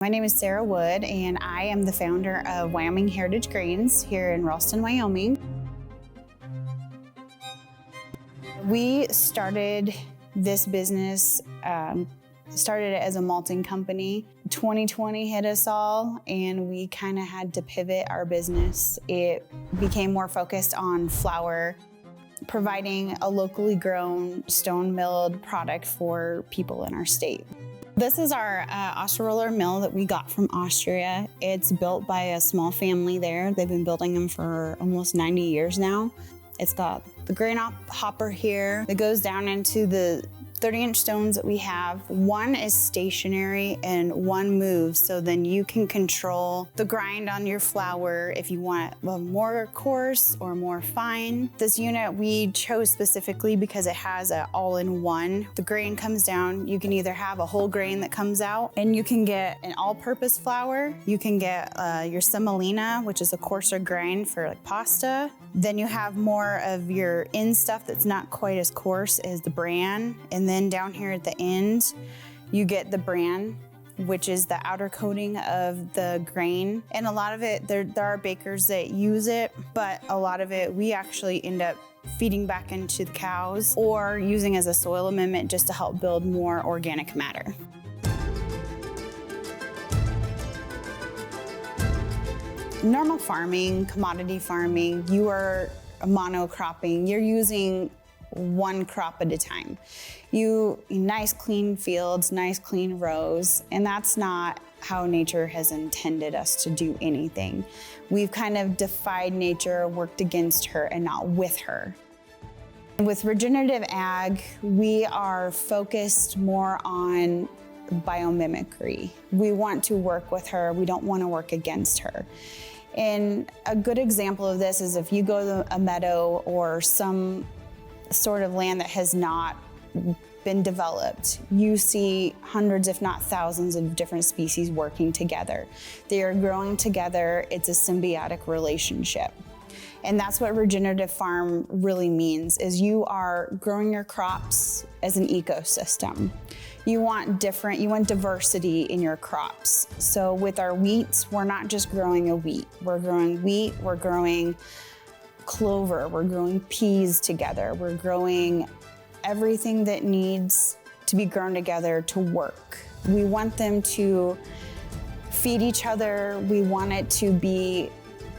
My name is Sara Wood, and I am the founder of Wyoming Heritage Grains here in Ralston, Wyoming. We started this business, started it as a malting company. 2020 hit us all, and we kind of had to pivot our business. It became more focused on flour, providing a locally grown stone milled product for people in our state. This is our Osterroller mill that we got from Austria. It's built by a small family there. They've been building them for almost 90 years now. It's got the grain hopper here that goes down into the 30-inch stones that we have. One is stationary and one moves, so then you can control the grind on your flour if you want it more coarse or more fine. This unit we chose specifically because it has an all-in-one. The grain comes down, you can either have a whole grain that comes out, and you can get an all-purpose flour. You can get your Semolina, which is a coarser grind for like pasta. Then you have more of your end stuff that's not quite as coarse as the Bran. And then down here at the end, you get the Bran, which is the outer coating of the grain. And a lot of it, there are bakers that use it, but a lot of it we actually end up feeding back into the cows or using as a soil amendment just to help build more organic matter. Normal farming, commodity farming, you are monocropping. You're using one crop at a time. Nice clean fields, nice clean rows, and that's not how nature has intended us to do anything. We've kind of defied nature, worked against her and not with her. With regenerative ag, we are focused more on biomimicry. We want to work with her, we don't want to work against her. And a good example of this is if you go to a meadow or some sort of land that has not been developed, you see hundreds, if not thousands, of different species working together. They are growing together. It's a symbiotic relationship. And that's what regenerative farm really means, is you are growing your crops as an ecosystem. You want diversity in your crops. So with our wheats, we're not just growing a wheat. We're growing wheat, we're growing clover, we're growing peas together. We're growing everything that needs to be grown together to work. We want them to feed each other. We want it to be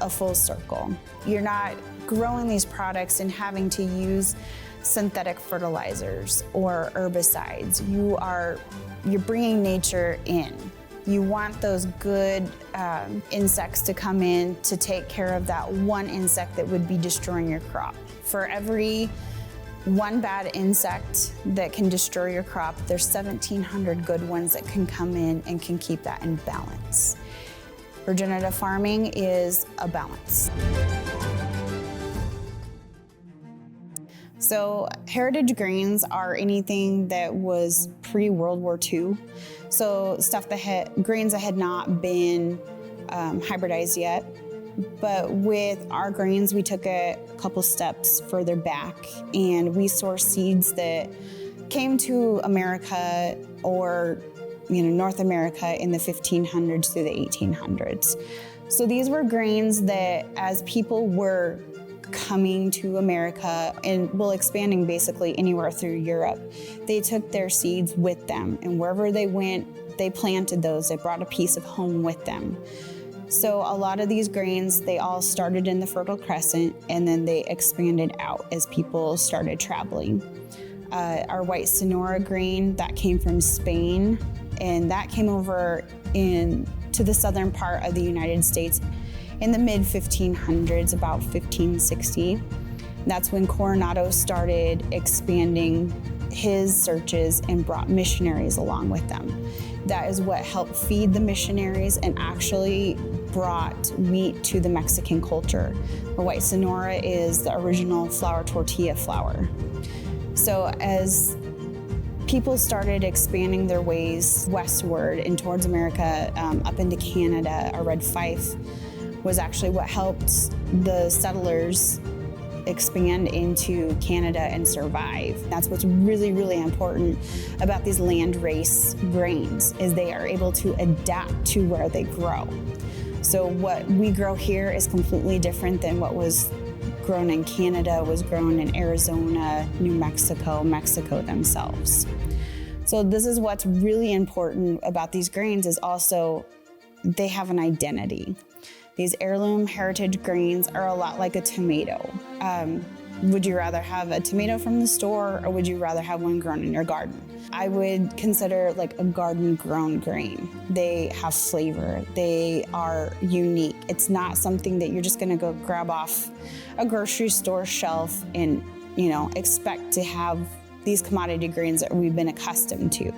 a full circle. You're not growing these products and having to use synthetic fertilizers or herbicides. You're bringing nature in. You want those good insects to come in to take care of that one insect that would be destroying your crop. For every one bad insect that can destroy your crop, there's 1,700 good ones that can come in and can keep that in balance. Regenerative farming is a balance. So heritage grains are anything that was pre-World War II. So grains that had not been hybridized yet. But with our grains, we took it a couple steps further back, and we sourced seeds that came to America or North America in the 1500s through the 1800s. So these were grains that as people were coming to America and expanding basically anywhere through Europe, they took their seeds with them, and wherever they went, they planted those. They brought a piece of home with them. So a lot of these grains, they all started in the Fertile Crescent, and then they expanded out as people started traveling. Our White Sonora grain, that came from Spain, and that came over to the southern part of the United States in the mid-1500s, about 1560. That's when Coronado started expanding his searches and brought missionaries along with them. That is what helped feed the missionaries and actually brought wheat to the Mexican culture. The White Sonora is the original flour tortilla flour. So as people started expanding their ways westward and towards America, up into Canada, our red Fife was actually what helped the settlers expand into Canada and survive. That's what's really, really important about these landrace grains, is they are able to adapt to where they grow. So what we grow here is completely different than what was grown in Canada, was grown in Arizona, New Mexico, Mexico themselves. So this is what's really important about these grains, is also they have an identity. These heirloom heritage grains are a lot like a tomato. Would you rather have a tomato from the store, or would you rather have one grown in your garden? I would consider like a garden grown grain. They have flavor, they are unique. It's not something that you're just gonna go grab off a grocery store shelf and, you know, expect to have these commodity grains that we've been accustomed to.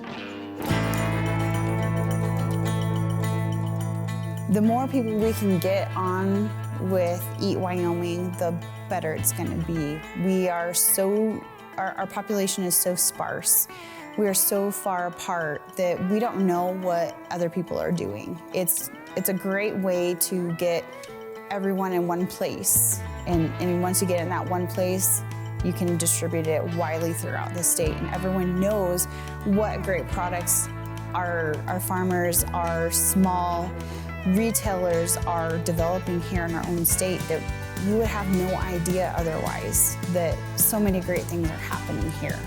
The more people we can get on with Eat Wyoming, the better it's gonna be. We are our population is so sparse. We are so far apart that we don't know what other people are doing. It's a great way to get everyone in one place. And once you get in that one place, you can distribute it widely throughout the state, and everyone knows what great products our farmers, our small retailers are developing here in our own state, that you would have no idea otherwise, that so many great things are happening here.